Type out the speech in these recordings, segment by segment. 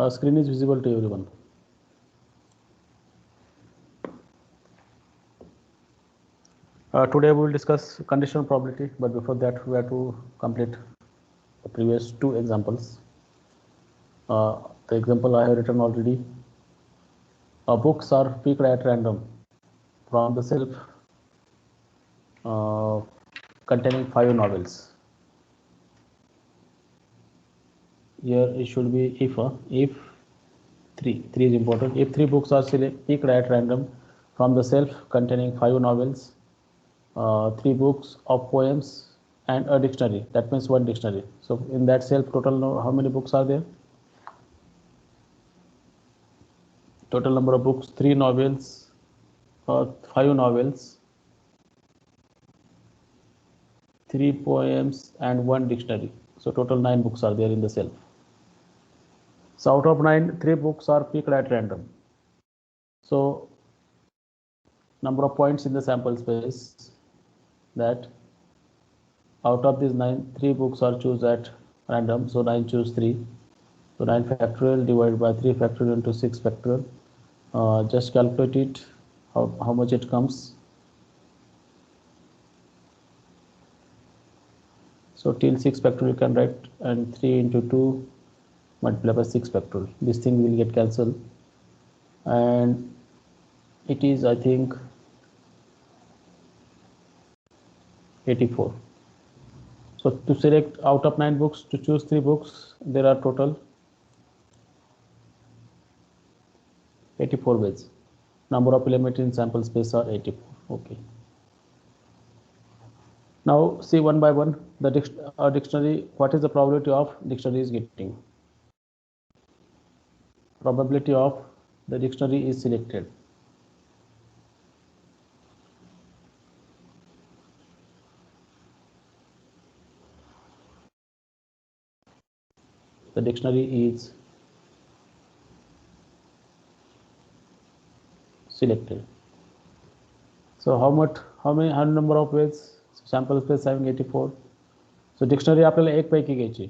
Screen is visible to everyone. Today we will discuss conditional probability, but before that we have to complete the previous two examples. The example I have written already. Books are picked at random from the shelf containing 5 novels. Here it should be if 3 is important. If 3 books are picked at random from the shelf containing 5 novels, 3 books of poems and a dictionary, that means 1 dictionary. So in that shelf total how many books are there? Total number of books, 3 novels, 5 novels, 3 poems and 1 dictionary. So total 9 books are there in the shelf. So out of 9, 3 books are picked at random. So number of points in the sample space, that out of these 9, 3 books are chosen at random. So 9 choose 3. So 9 factorial divided by 3 factorial into 6 factorial. Just calculate it, how much it comes. So till 6 factorial you can write, and 3 into 2 multiplied by 6 factorial. This thing will get cancelled, and it is, I think, 84. So to select out of 9 books, to choose 3 books, there are total 84 ways. Number of elements in sample space are 84. Okay. Now see one by one the dictionary. What is the probability of dictionary is getting? Probability of the dictionary is selected. The dictionary is selected. So how many number of ways? Sample space having 84. So dictionary आपल्याला एक पैकी घ्यायची.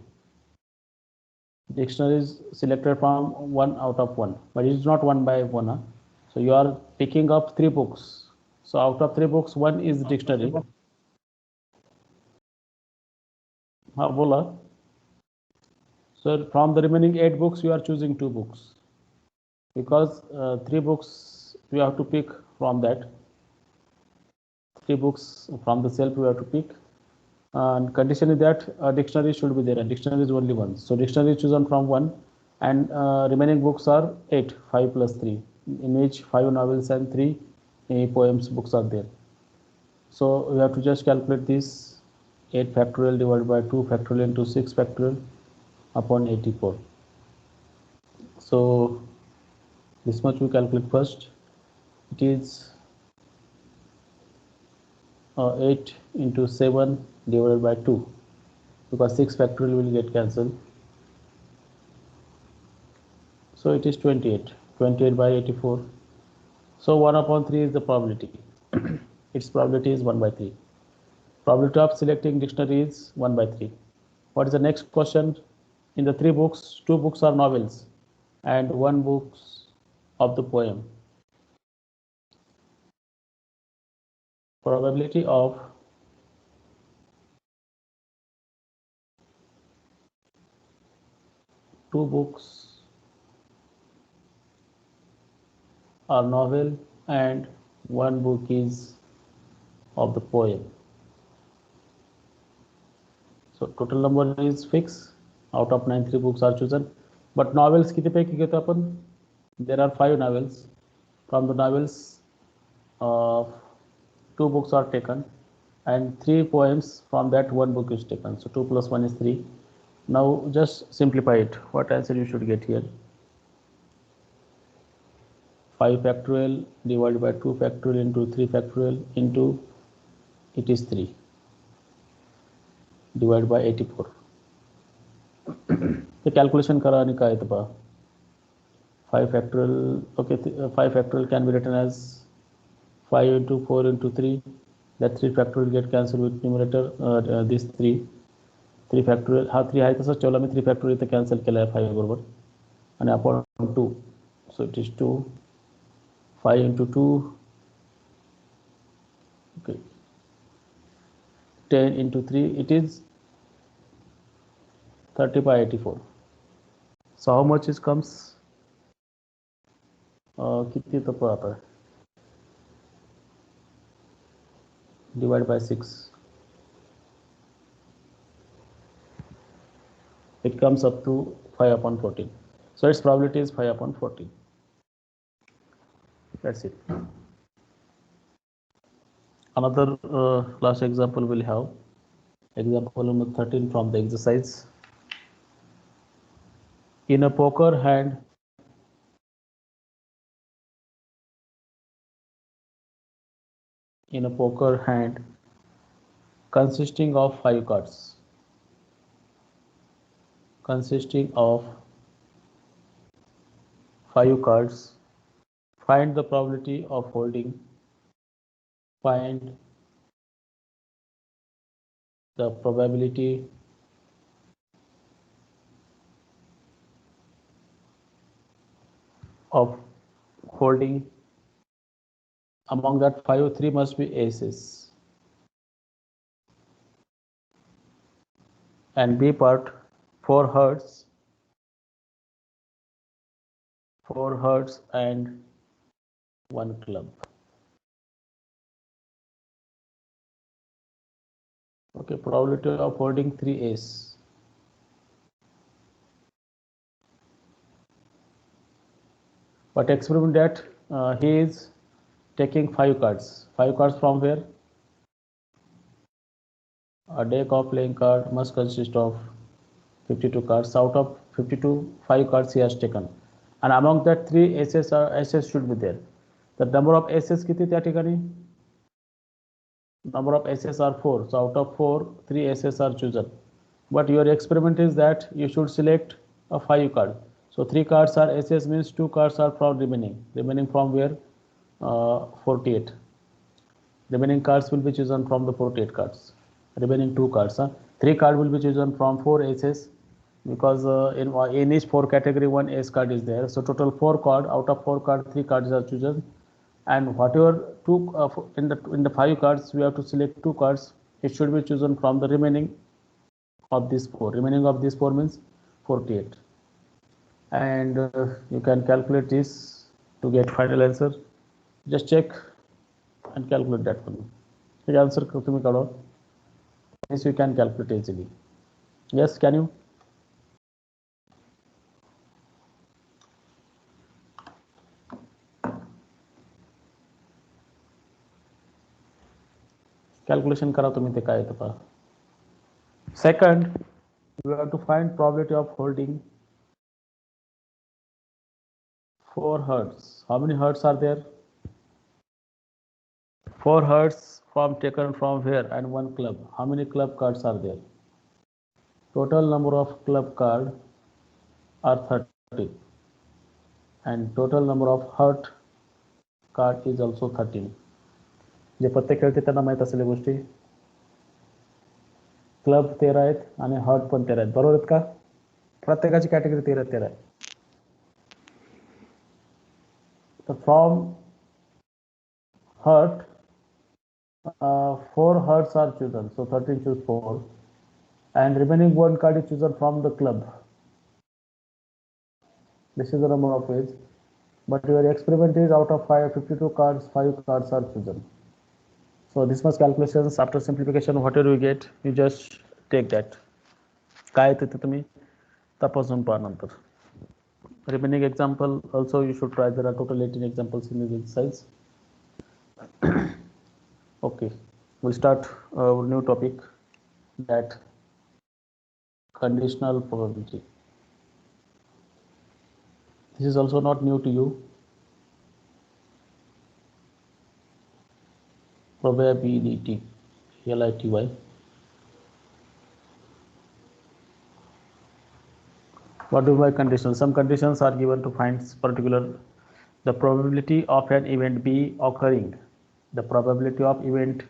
Dictionary is selected from 1 out of 1, but it is not 1 by 1. So you are picking up 3 books. So out of 3 books, 1 is dictionary. बोला. So from the remaining 8 books, you are choosing 2 books, because 3 books you have to pick from that. 3 books from the shelf you have to pick, and condition is that a dictionary should be there, and dictionary is only 1. So dictionary is chosen from 1, and remaining books are 8, 5 plus 3, in which 5 novels and 3 poems books are there. So we have to just calculate this. 8 factorial divided by 2 factorial into 6 factorial upon 84. So this much we calculate first. It is 8 into 7 divided by 2, because 6 factorial will get cancelled. So it is 28. 28 by 84. So 1 upon 3 is the probability. Its probability is 1 by 3. Probability of selecting dictionary is 1 by 3. What is the next question? In the 3 books, 2 books are novels and 1 book of the poem. Probability of two books are novel and 1 book is of the poem. So total number is fixed. Out of 9, 3 books are chosen. But novels किती पैकी घेतो आपण? There are 5 novels. From the novels, 2 books are taken, and 3 poems. From that, 1 book is taken. So 2 plus 1 is 3. Now just simplify it. What answer you should get here? 5 factorial divided by 2 factorial into 3 factorial into, it is 3 divided by 84. The calculation करा आणि काय येतं पहा. 5 factorial, okay, 5 factorial can be written as 5 into 4 into 3. That 3 factorial get cancelled with numerator. This 3 factorial, हा 3 आहे तसंच ठेवला मी. 3 factorial इथं कॅन्सल केला आहे 5 बरोबर, and upon 2. So it is 2, 5 into 2, okay, 10 into 3, it is 30 by 84. So how much it comes? कितनी तक आता है? Divide by 6. It comes up to 5 upon 14. So its probability is 5 upon 14. That's it. Another last example we'll have. Example number 13 from the exercise. In a poker hand, consisting of 5 cards, find the probability of holding, find the probability of holding. Among that 5, 3 must be aces. And B part, 4 hearts and 1 club. Okay, probability of holding 3 ace. But experiment that he is taking 5 cards. 5 cards from where? A deck of playing card must consist of 52 cards. Out of 52, 5 cards he has taken. And among that 3 aces should be there. The number of aces कितनी त्या ठिकाणी? Number of aces are 4. So out of 4, 3 aces are chosen. But your experiment is that you should select a 5 card. So 3 cards are aces, means 2 cards are from remaining. Remaining from where? 48. Remaining cards will be chosen from the 48 cards. Remaining 2 cards. 3 cards will be chosen from 4 aces, because in each 4 category 1 ace card is there. So total 4 card. Out of 4 cards, 3 cards are chosen. And whatever in the 5 cards, we have to select 2 cards. It should be chosen from the remaining of these 4. Remaining of these 4 means 48. And you can calculate this to get final answer. Just check and calculate that one. The answer तुम्ही काढा. Yes, you can calculate easily. Yes, can you? Calculation करा तुम्ही ते काय येतं पहा. Second, you have to find probability of holding 4 hearts. How many hearts are there? 4 hearts taken from where, and 1 club. How many club cards are there? Total number of club cards are 30, and total number of heart card is also 13. जे पत्ते खेळते त्यांना माहित असलेल्या गोष्टी. Club 13 आहेत आणि heart पण 13 आहेत. बरोबर आहेत का? प्रत्येकाची कॅटेगरी 13 आहे. तर from heart, 4 hearts are chosen, so 13 choose 4, and remaining 1 card is chosen from the club. This is the number of ways, but your experiment is out of 52 cards, 5 cards are chosen. So this much calculations. After simplification, whatever you get, you just take that. काय ते तुम्ही तपासून पहा नंतर. Remaining example also you should try. There are total 18 examples in this exercise. Okay, we'll start our new topic, that conditional probability. This is also not new to you. Probability, PLITY. What do by conditions? Some conditions are given to find particular the probability of an event B occurring. The probability of event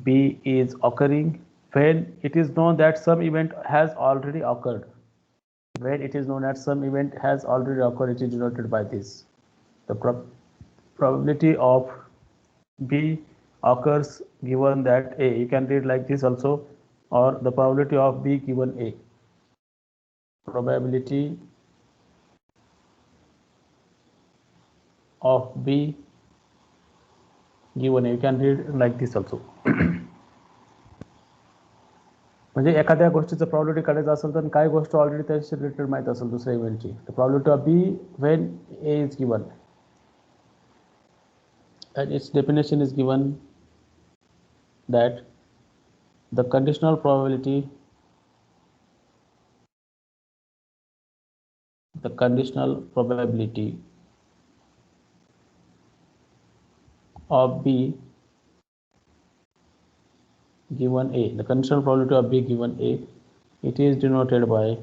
B is occurring when it is known that some event has already occurred. when it is known that some event has already occurred, it is denoted by this. The probability of B occurs given that A. You can read like this also, or the probability of B given A. Probability of B given A. You can read like this also. म्हणजे एखाद्या गोष्टीचं probability काढायचं असेल तर काय गोष्ट already त्याशी related माहीत असेल दुसऱ्या इव्हेंटची. The probability of B when A is given and its definition is given that the conditional probability of B given A, the conditional probability of B given A, it is denoted by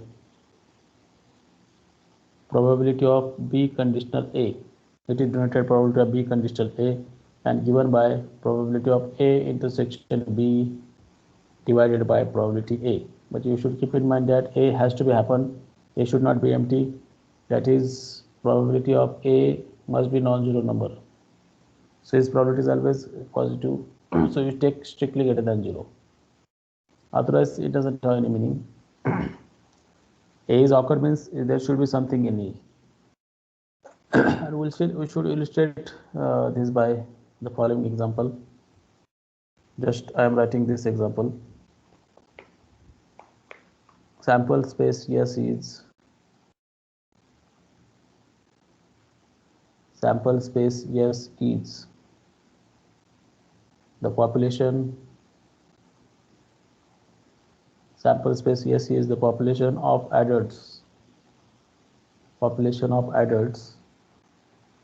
probability of B conditional A. It is denoted probability of B conditional A and given by probability of A intersection B divided by probability A. But you should keep in mind that A has to be happen. A should not be empty. That is, probability of A must be non-zero number. So its probability is always positive. So you take strictly greater than 0. Otherwise, it doesn't have any meaning. A is occur means there should be something in E. And we should illustrate this by the following example. Just I am writing this example. Sample space yes is sample space yes is the population. Sample space yes is the population of adults. Population of adults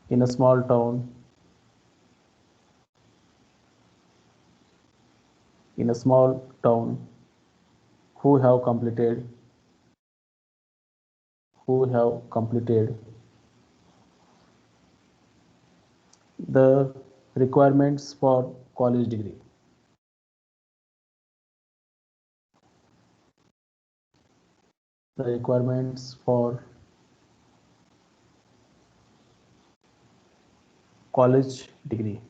in a small town. In a small town who have completed the requirements for college degree. The requirements for college degree.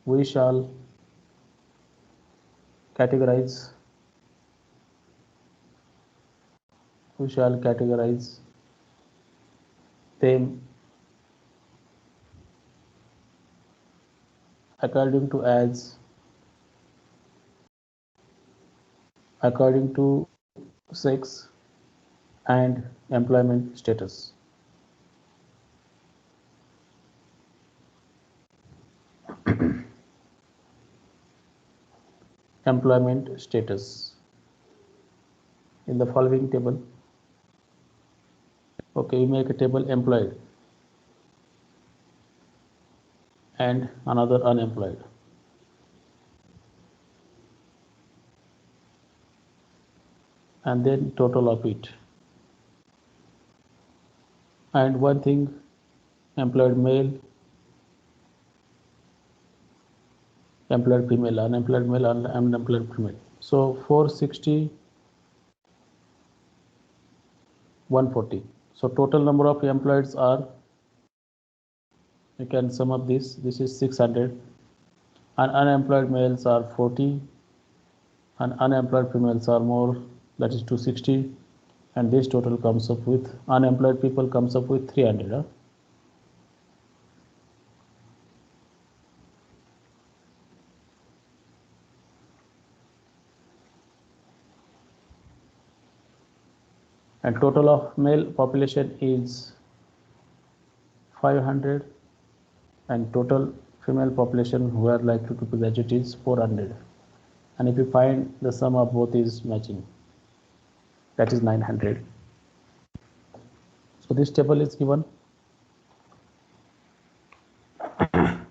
We shall categorize them according to sex and employment status. Employment status in the following table. Okay, we make a table employed and another unemployed. And then total of it. And one thing, employed male, employed female, unemployed male, unemployed female. So 460, 140. So total number of employees are, you can sum up this is 600, and unemployed males are 40, and unemployed females are more, that is 260, and this total comes up with, unemployed people comes up with 300. And total of male population is 500, and total female population who are likely to be graduate is 400. And if you find the sum of both is matching, that is 900. So this table is given.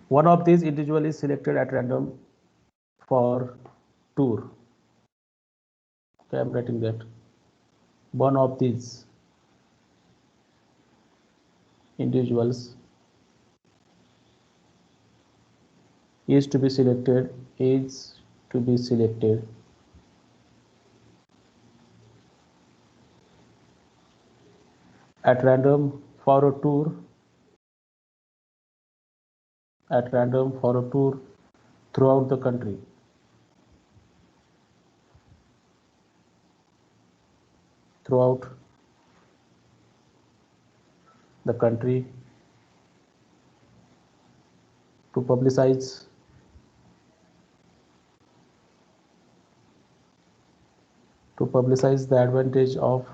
One of these individual is selected at random for tour. Okay, I'm writing that. One of these individuals is to be selected, at random for a tour throughout the country. Throughout the country to publicize the advantages of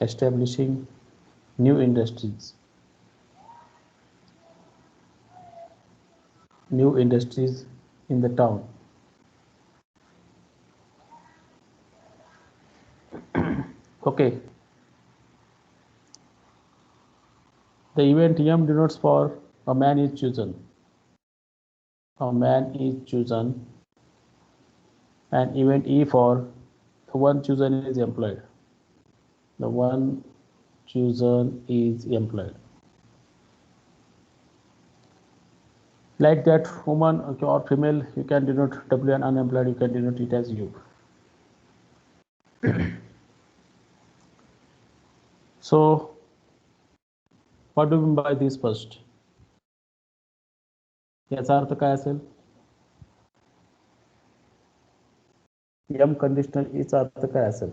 establishing new industries in the town. Okay. The event M denotes for a man is chosen. A man is chosen. And event E for the one chosen is employed. The one chosen is employed. Like that, woman or female, you can denote W, and unemployed, you can denote it as U. So, what do we mean by this first? याचा अर्थ काय असेल? M conditional चा अर्थ काय असेल?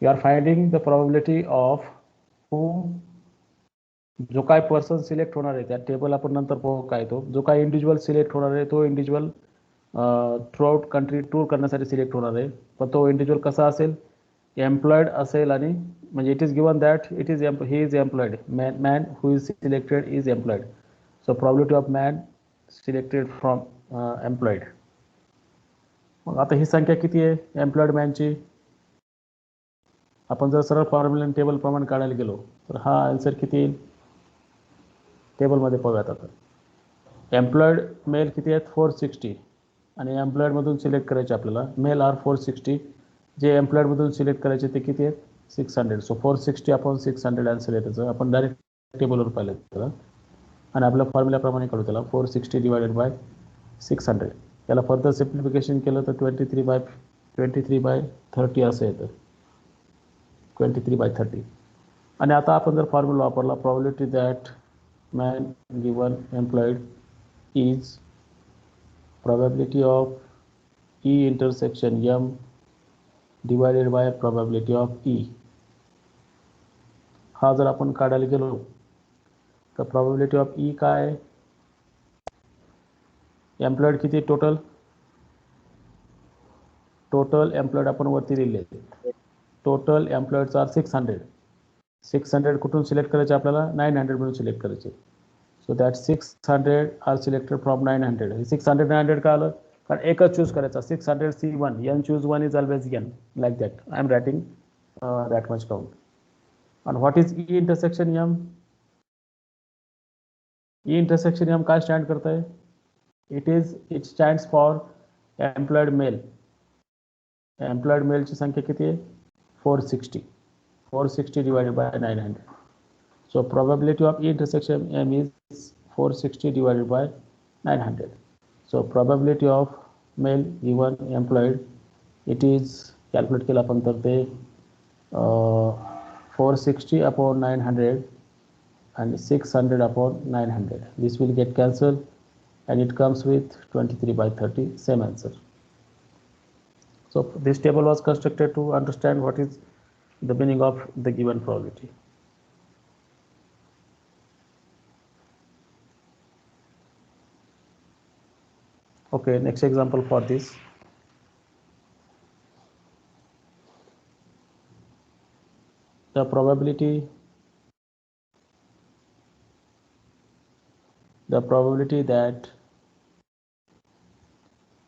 You are finding the probability of whom जो काय person select होणार आहे त्या टेबल आपण नंतर पाहू काय तो जो काय इंडिव्हिज्युअल सिलेक्ट होणार आहे तो individual through out country tour करण्यासाठी सिलेक्ट होणार आहे पण तो इंडिव्हिज्युअल कसा असेल एम्प्लॉयड असेल आणि म्हणजे it is given that he is employed man who is selected is employed so probability of man selected from employed. मग आता ही संख्या किती आहे एम्प्लॉयड मॅनची आपण जर सरळ फॉर्म्युला टेबल प्रमाणे काढायला गेलो तर हा आन्सर किती येईल टेबलमध्ये पाहूयात आता. एम्प्लॉयड मेल किती आहेत 460 आणि एम्प्लॉयडमधून सिलेक्ट करायचे आपल्याला मेल आर 460 जे एम्प्लॉयडमधून सिलेक्ट करायचे ते किती आहेत 600. सो 460 अपॉन 600 आन्सर आहे त्याचं. आपण डायरेक्ट टेबलवर पाहिलं त्याला आणि आपल्या फॉर्म्युल्याप्रमाणे काढू त्याला 460 डिवायडेड बाय 600. त्याला फर्दर सिम्प्लिफिकेशन केलं तर 23/30 असं येतं 23/30. आणि आता आपण जर फॉर्म्युला वापरला probability that man given employed is probability of E intersection M divided by probability of E. हा जर आपण काढायला गेलो तर probability of E काय एम्प्लॉयड किती टोटल एम्प्लॉयड आपण वरती लिहिले टोटल एम्प्लॉयड्स आर 600 कुठून सिलेक्ट करायचे आपल्याला 900 म्हणून सिलेक्ट करायचे. So that 600 are selected from 900. 600 900 का आलं कारण एकच चूज करायचा 600 C1 n choose 1 is always n like that. I am writing that much count. And what is E intersection M? E intersection M काय स्टँड करता है it stands for employed male. Employed मेलची संख्या किती आहे 460 divided by 900. So probability of E intersection M is 460 divided by 900. So probability of male given employed it is calculate केला आपण तर ते 460 upon 900 and 600 upon 900. This will get cancelled and it comes with 23/30, same answer. So this table was constructed to understand what is the meaning of the given probability. Okay, next example for this. The probability that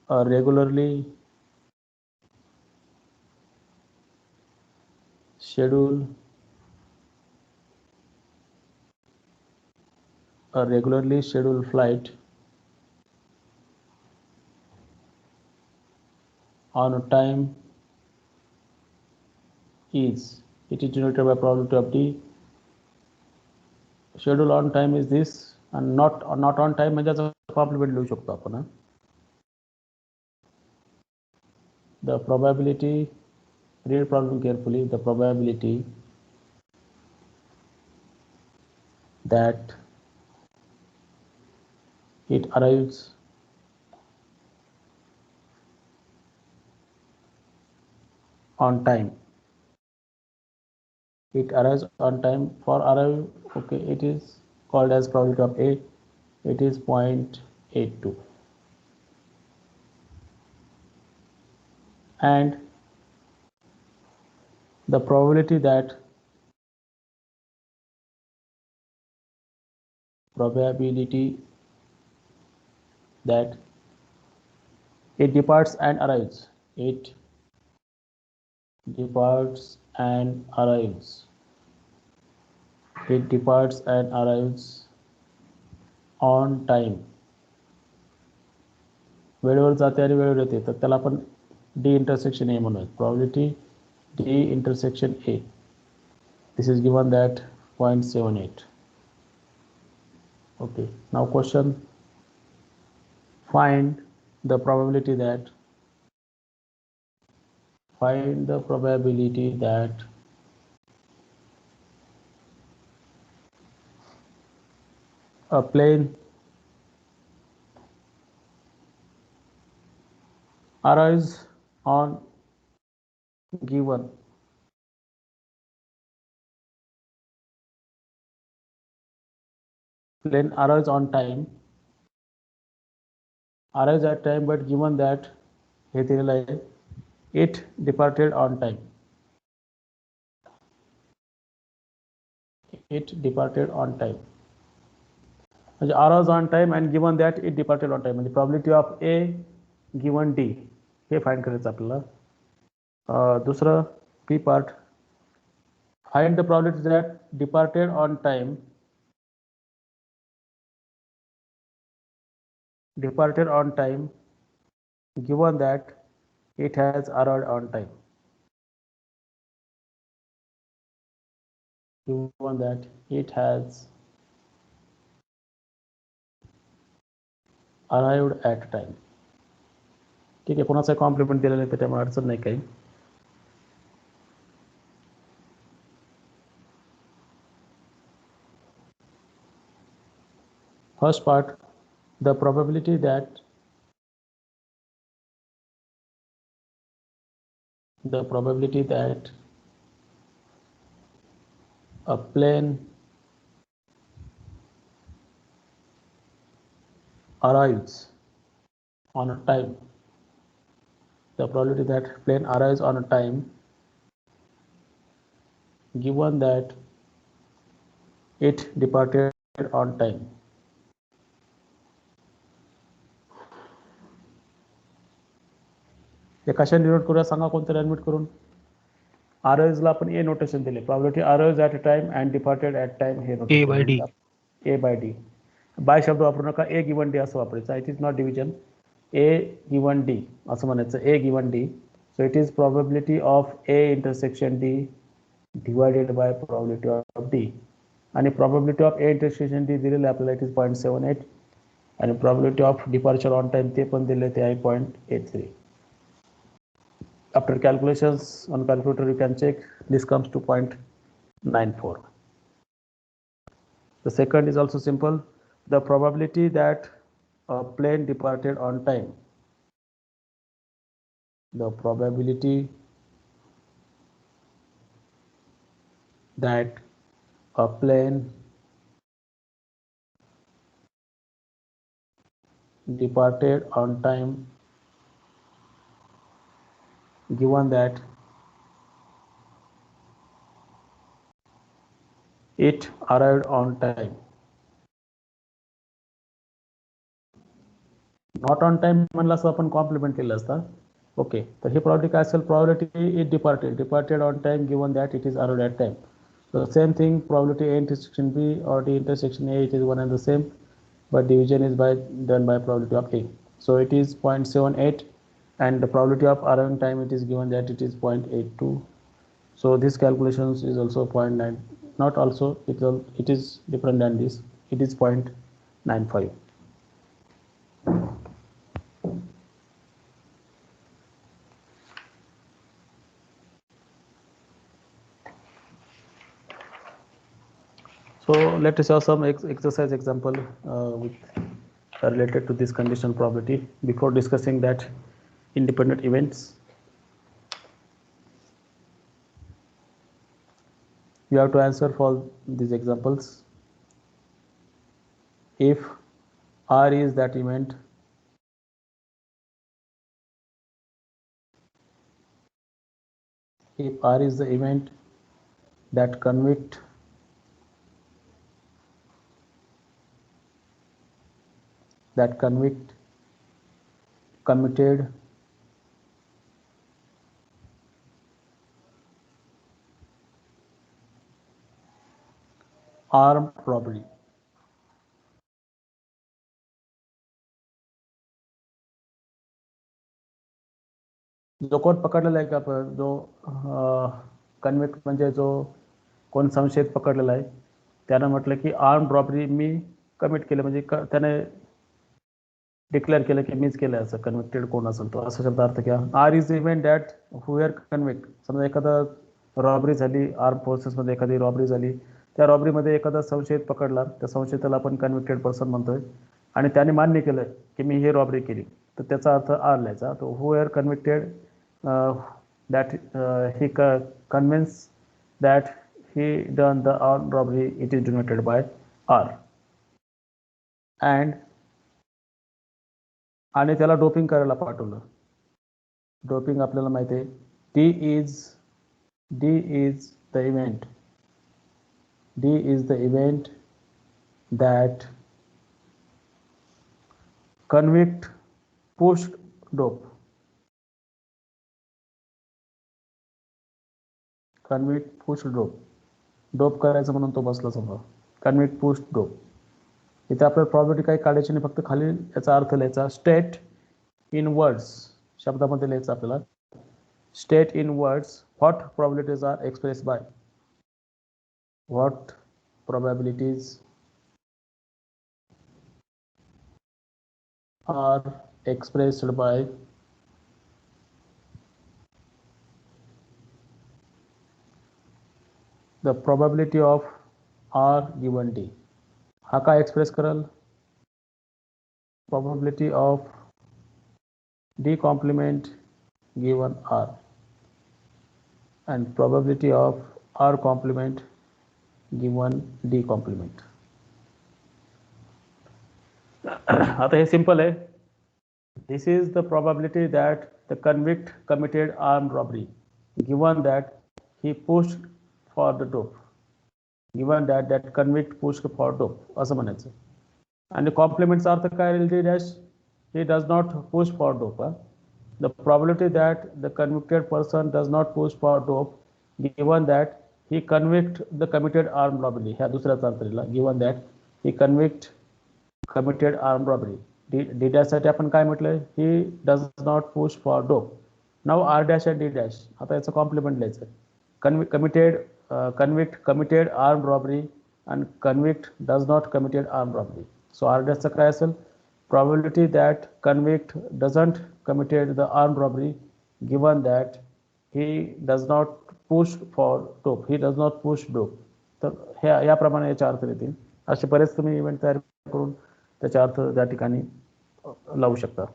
a regularly scheduled flight on time is denoted by probability of D. Schedule on time is this आणि not on time म्हणजे याचा compliment लिहू शकतो आपण. The probability, read problem carefully, the probability that it arrives on time. It arrives on time. For arrive, okay, it is called as probability of A. It is 0.82. And the probability that it departs and arrives. It departs and arrives. It departs and arrives on time. वेळेवर जाते आणि वेळेवर येते, तर त्याला आपण D intersection A म्हणूया. Probability D intersection A. This is given that 0.78. Okay, now question, find the probability that a plane arrives on given plane arrives on time, arrives at time, but given that it departed on time. It departed on time. Arrives on time and given that it departed on time. The probability of A given D हे find करायचं आपल्याला. दुसरं P part, find the probability that departed on time given that it has arrived on time. Given that it has arrived at time. ठीक आहे, कोणाचा compliment दिलेलं आहे त्याच्यामुळे अडचण नाही काही. First part, the probability that a plane arrives on a time. The probability that plane arrives on a time given that it departed on time. हे कशाने डिनोट करूया सांगा, कोणतं ऍडमिट करून. arrives ला आपण ए नोटेशन दिले. probability arrives at a time and departed at time हे A by D. A by D. By शब्द वापरू नका, ए गिवन डी असं वापरायचं. It is not division. A given D असं म्हणायचं, A given D. So it is probability of A intersection D divided by probability of D. आणि probability of A intersection D दिलेलं आपल्याला, it is 0.78. आणि probability of departure on time ते पण दिले, ते आहे 0.83. After calculations on calculator you can check, this comes to 0.94. The second is also simple. The probability that a plane departed on time. The probability that a plane departed on time given that it arrived on time. Not on time म्हणलं असं आपण compliment केलं असतं. Okay, तर ही probability काय असेल, probability it departed on time given that it is arrived at time. So same thing, probability A intersection B or D intersection A, it is one and the same, but division is done by probability of A. So it is 0.78 and the probability of arriving time, it is given that it is 0.82. So this calculations is also 0.9, not also, it is different than this, it is 0.9. 95. So let us have some exercise example with related to this conditional probability before discussing that independent events. You have to answer for these examples. If R is that event, if R is the event that committed armed robbery. जो कोण पकडलेला आहे का जो कन्व्हिक्ट म्हणजे जो कोण संशयित पकडलेला आहे त्यानं म्हटलं की आर्म्ड रॉबरी मी कमिट केलं म्हणजे त्याने डिक्लेअर केलं की मीच केलं असं कन्व्हिक्टेड कोण असेल तो असा शब्दार्थ घ्या. R is event that you're convict. समजा एखादा रॉबरी झाली आर्म फोर्सेसमध्ये एखादी रॉबरी झाली त्या रॉबरीमध्ये एखादा संशयित पकडला त्या संशयिताला आपण कन्व्हिक्टेड पर्सन म्हणतोय आणि त्याने मान्य केलं की मी ही रॉबरी केली तर त्याचा अर्थ आर लिहायचा. तो हुअर convicted that he convinced that he done the armed robbery, it is denoted by R. आणि त्याला डोपिंग करायला पाठवलं. डोपिंग आपल्याला माहिती आहे D is the event that convict pushed dope. Convict push dope करायचं म्हणून तो बसला समजा कन्व्हिक्ट पुश डोप. इथे आपल्याला प्रॉपर्टी काही काढायची नाही फक्त खाली याचा अर्थ लिहायचा. स्टेट इन वर्ड्स शब्दामध्ये लिहायचं आपल्याला. State in words what probabilities are express by. What probabilities are expressed by the probability of R given D. हा काय एक्सप्रेस करेल probability of D complement given R and probability of R complement given D complement. आता हे simple आहे. This is the probability that the convict committed armed robbery given that he pushed for the dope. Given that convict pushed for dope असं म्हणायचं. आणि कॉम्प्लिमेंटचा अर्थ काय राहील D dash. He does not push for dope. The probability that the convicted person does not push for dope given that he convict the committed armed robbery. ह्या दुसऱ्याचा अर्थ दिला. Given that he committed armed robbery. D dash साठी आपण काय म्हटलंय he does not push for dope. Now R dash and D dash आता याचं compliment लिहायचं. Convict committed armed robbery and convict does not committed armed robbery. So R dash चं काय असेल probability that convict doesn't committed the armed robbery given that he does not push for dope. He does not push dope. तर याप्रमाणे याचे अर्थ येतील. असे बरेच तुम्ही इव्हेंट तयार करून त्याचे अर्थ त्या ठिकाणी लावू शकता.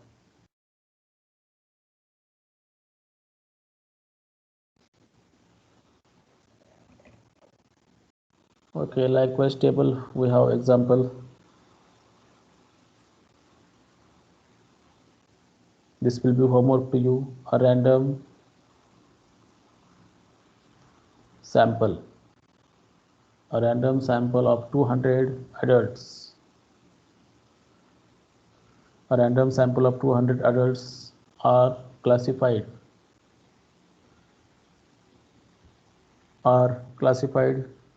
Okay, likewise table we have example. This will be homework to you. A random sample of 200 adults. A random sample of 200 adults are classified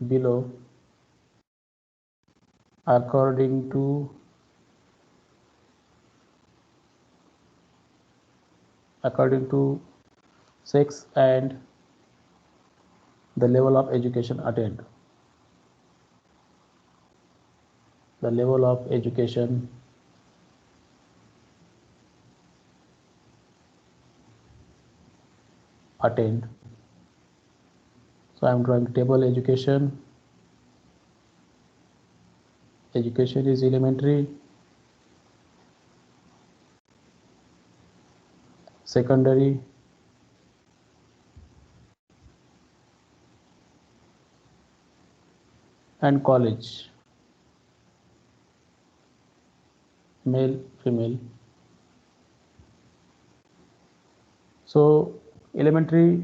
below according to sex and the level of education attained. the level of education attained. So I am drawing table education. Education is elementary, secondary, and college. Male, female. So elementary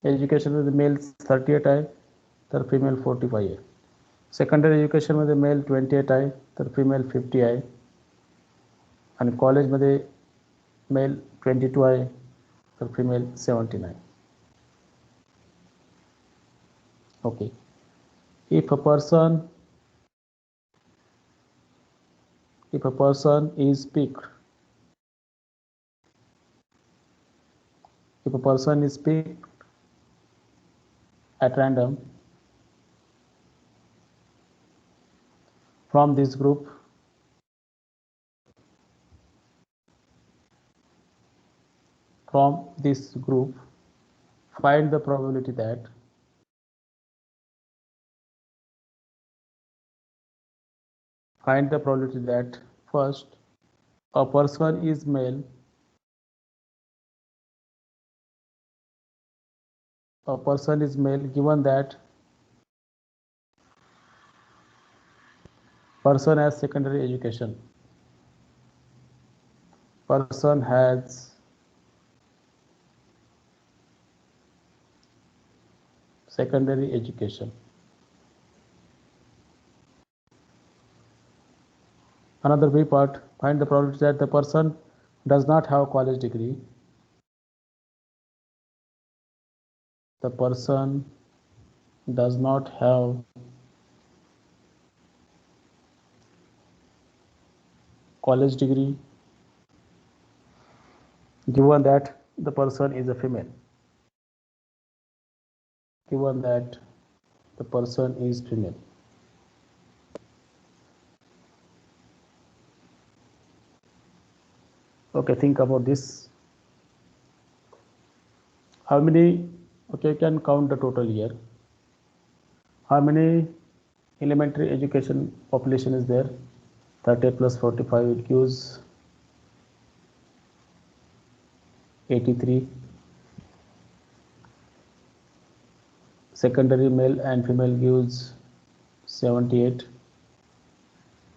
education मध्ये mail 38 आहे तर female 45 आहे. Secondary education मध्ये mail 28 आहे तर female 50 आहे. आणि कॉलेजमध्ये मेल 22 आहे तर फिमेल 17 आहे. Okay. If a person is picked, at random from this group, find the probability that first, a person is male, given that person has secondary education. Person has secondary education. Another B part, find the probability that the person does not have a college degree. The person does not have college degree, given that the person is a female. Given that the person is female. Okay, think about this. How many, okay, you can count the total here. How many elementary education population is there? 30 plus 45, it gives 83. Secondary male and female gives 78.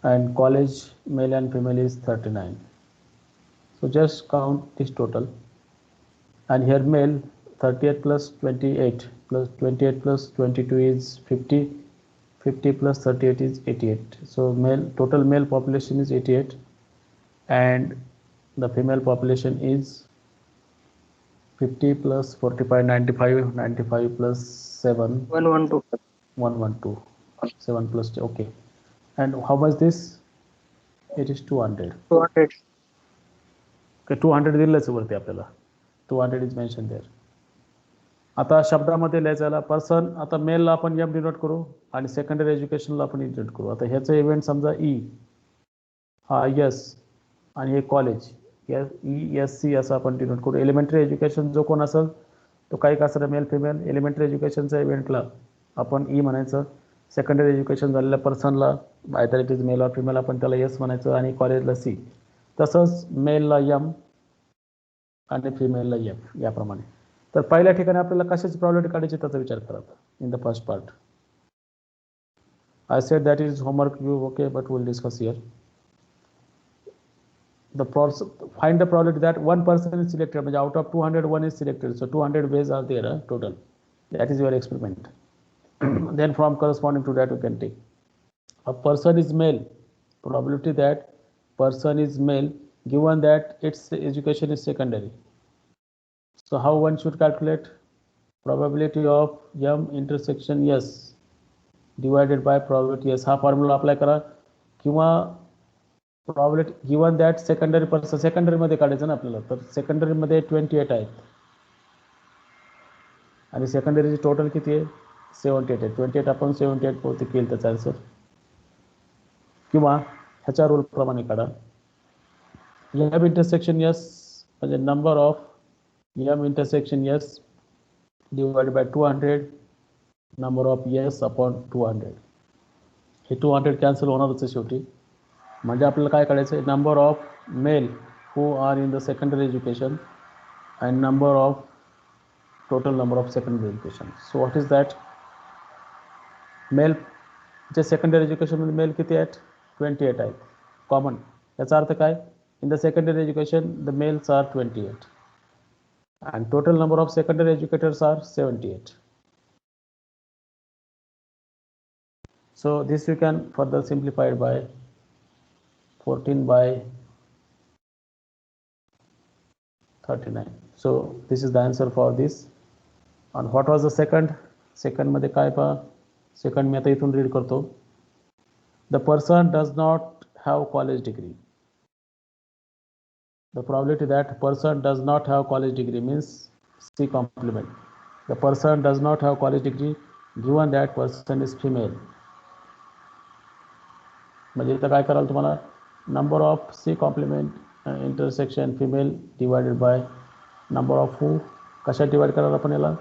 And college male and female is 39. So just count this total. And here male 38 plus 28 plus 28 plus 22 is 50. 50 plus 38 is 88. So total male population is 88, and the female population is 50 plus 45, 95. 95 plus 7, 112. 112. 7 plus 2. Okay. And how much this? It is 200. 200. Okay, 200 दिलेच वरती आपल्याला. 200 is mentioned there. आता शब्दामध्ये लिहायचं person, आता मेलला आपण M denote करू आणि सेकंडरी एज्युकेशनला आपण डिनोट करू. आता ह्याचं इव्हेंट समजा ई, हा यस, आणि हे कॉलेज ESC असं आपण डिनोट करू. एलिमेंटरी एज्युकेशन जो कोण असेल तो काही का असेल मेल फिमेल, एलिमेंटरी एज्युकेशनच्या इव्हेंटला आपण ई म्हणायचं. सेकंडरी एज्युकेशन झालेल्या पर्सनला either it is male or female आपण त्याला यस म्हणायचं आणि कॉलेजला सी. तसंच मेलला एम आणि फिमेलला एफ याप्रमाणे. तर पहिल्या ठिकाणी आपल्याला कशाची प्रॉब्लेम काढायची त्याचा विचार करा. In the first part I said that is homework you, okay, but will discuss here. Find the probability that one person is selected, म्हणजे out of 200 one is selected, so 200 ways are there total. That is your experiment. Then from corresponding to that you can take a person is male, probability that person is male given that its education is secondary. So how one should calculate? Probability of m intersection s divided by probability s. हा formula apply करा. किंवा probability given that secondary person, सेकंडरीमध्ये काढायचं ना आपल्याला, तर सेकंडरीमध्ये 28 आहेत आणि सेकंडरीची टोटल किती आहे 78 आहे. 28 आपण 78 बहुतेक केलं त्याचा आन्सर. किंवा ह्याच्या रूल प्रमाणे काढा. m इंटरसेक्शन s म्हणजे number of m intersection s divided by 200 number of s upon 200. हे 200 कॅन्सल होणारच आहे शेवटी. म्हणजे आपल्याला काय काढायचं आहे, number of male who are in the secondary education and number of total number of secondary education. So what is that, male जे सेकंडरी एज्युकेशनमध्ये मेल किती आहेत, 28 आहेत कॉमन. याचा अर्थ काय, in the secondary education the mails are 28 and total number of secondary educators are 78. So this you can further simplify it by 14 by 39. So this is the answer for this. And what was the second? Second मध्ये काय पहा, second मी आता इथून read करतो. The person does not have college degree. The probability that person does not have college degree means C complement. The person does not have college degree given that person is female. म्हणजे इथं काय कराल तुम्हाला, number of C complement intersection female divided by number of who, कशा divide कराल आपण याला,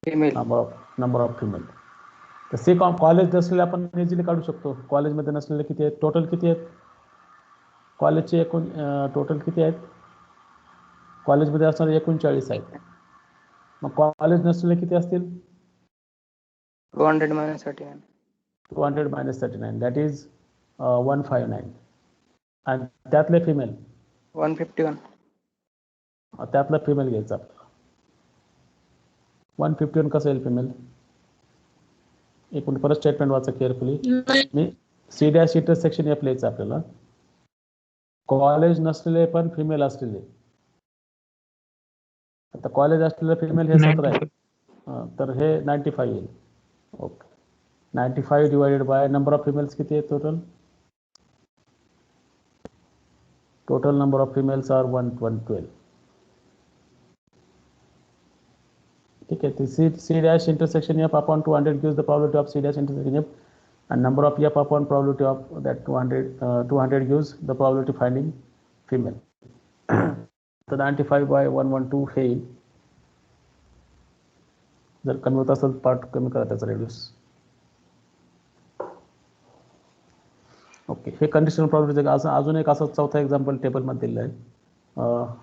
female, number of female. तर C कॉलेज नसलेले आपण इझिली काढू शकतो. कॉलेजमध्ये नसलेले किती आहेत, टोटल किती आहेत, कॉलेजचे एकूण टोटल किती आहेत, कॉलेजमध्ये असणारे 39 आहेत. मग कॉलेज नसलेले किती असतील, 200 minus 39. 200 minus 39 that is 159. आणि त्यातले फिमेल 151. त्यातलं फिमेल घ्यायचं आपल्याला. 151 कसं येईल फिमेल, एकूण परत स्टेटमेंट वाचा केअरफुली. मी C डॅश इंटरसेक्शन एफ लिहायचं आपल्याला. कॉलेज नसलेले पण फिमेल असलेले, आता कॉलेज असलेले फिमेल हे 17 आहे, तर हे 95 येईल. Okay, 95 divided by number of females किती आहे total, total number of females are 112. ठीक आहे, C dash intersection F upon 200 gives the probability of C dash intersection F, and number of F upon probability of that 200 gives the probability finding female. तर 95 by 112 हे जर कमी होत असेल part कमी करा त्याचा रेडियस. ओके, हे कंडिशनल प्रॉब्लेम. असं अजून एक असं चौथा एक्झाम्पल टेबलमध्ये दिलेलं आहे,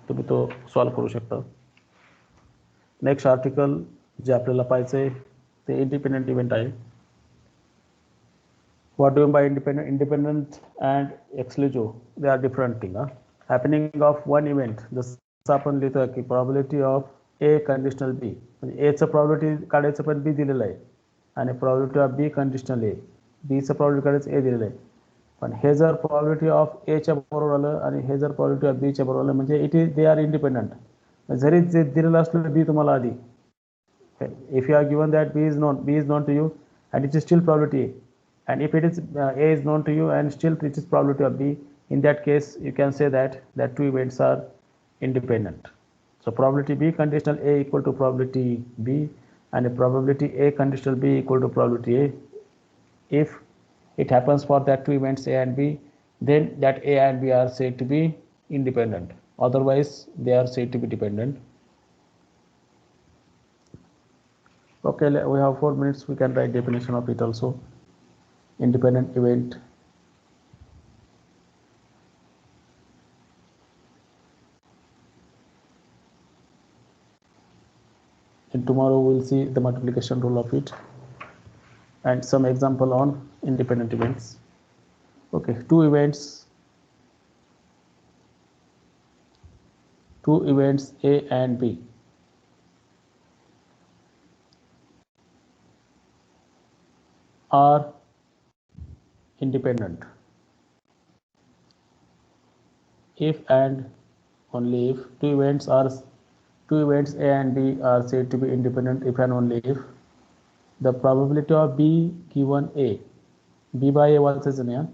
तुम्ही तो सॉल्व्ह करू शकता. नेक्स्ट आर्टिकल जे आपल्याला पाहायचं आहे ते इंडिपेंडंट इव्हेंट आहे. What do you mean by independent? Independent and exclusive, they are different thing. Happening of one event, जसं आपण लिहितो की probability of A conditional B, म्हणजे A चं probability काढायचं पण B दिलेलं आहे, आणि probability of B conditional A, B चं probability काढायचं A दिलेलं आहे. पण हे जर probability of A च्या बरोबर आलं आणि हे जर probability of B च्या बरोबर आलं म्हणजे they are independent. जरी जे दिलेलं असलं B तुम्हाला आधी, if you are given that B is known to you and it is still probability A, and if it is A is known to you and still it is probability of B, in that case you can say that two events are independent. So probability B conditional A equal to probability B, and probability A conditional B equal to probability A. If it happens for that two events A and B, then that A and B are said to be independent, otherwise they are said to be dependent. Okay, we have 4 minutes, we can write definition of it also. Independent event. And tomorrow we'll see the multiplication rule of it and some example on independent events. Okay, two events A and B. Are independent if and only if two events A and B are said to be independent if and only if the probability of B given A, B by A was in here,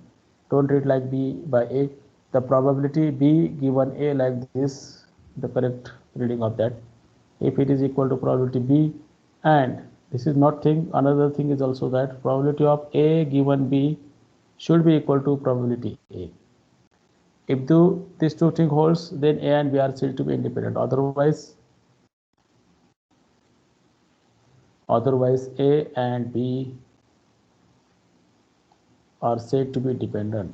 don't read like B by A, the probability B given A like this, the correct reading of that, if it is equal to probability B and This is not thing. Another thing is also that probability of A given B should be equal to probability A. If these two things holds, then A and B are said to be independent. Otherwise A and B are said to be dependent.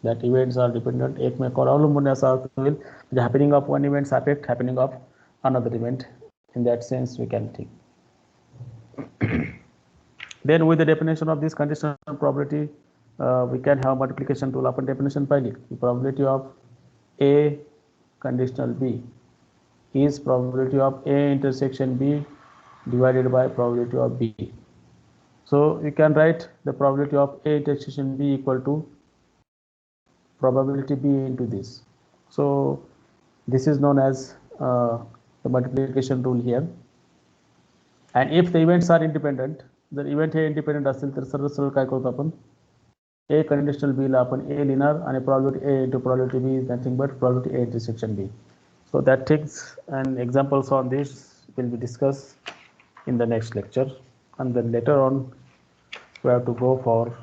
That events are dependent. एकमेकावर अवलंबून असा अर्थ होईल. The happening of one event affect happening of another event. In that sense, we can think. Then with the definition of this conditional probability, we can have multiplication rule. आपण definition पाहिली. The probability of A conditional B is probability of A intersection B divided by probability of B. So you can write the probability of A intersection B equal to probability B into this. So this is known as the multiplication rule here. And if the events are independent, जर event हे independent असेल तर सरळ सरळ काय करतो आपण A conditional B ला आपण A लिहिणार आणि probability A into probability B is nothing but probability A intersection B. So that things and examples on this will be discussed in the next lecture, and then later on we have to go for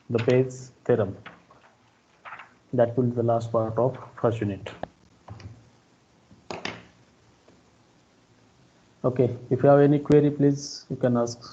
the Bayes theorem. That will be the last part of first unit. Okay, if you have any query, please you can ask.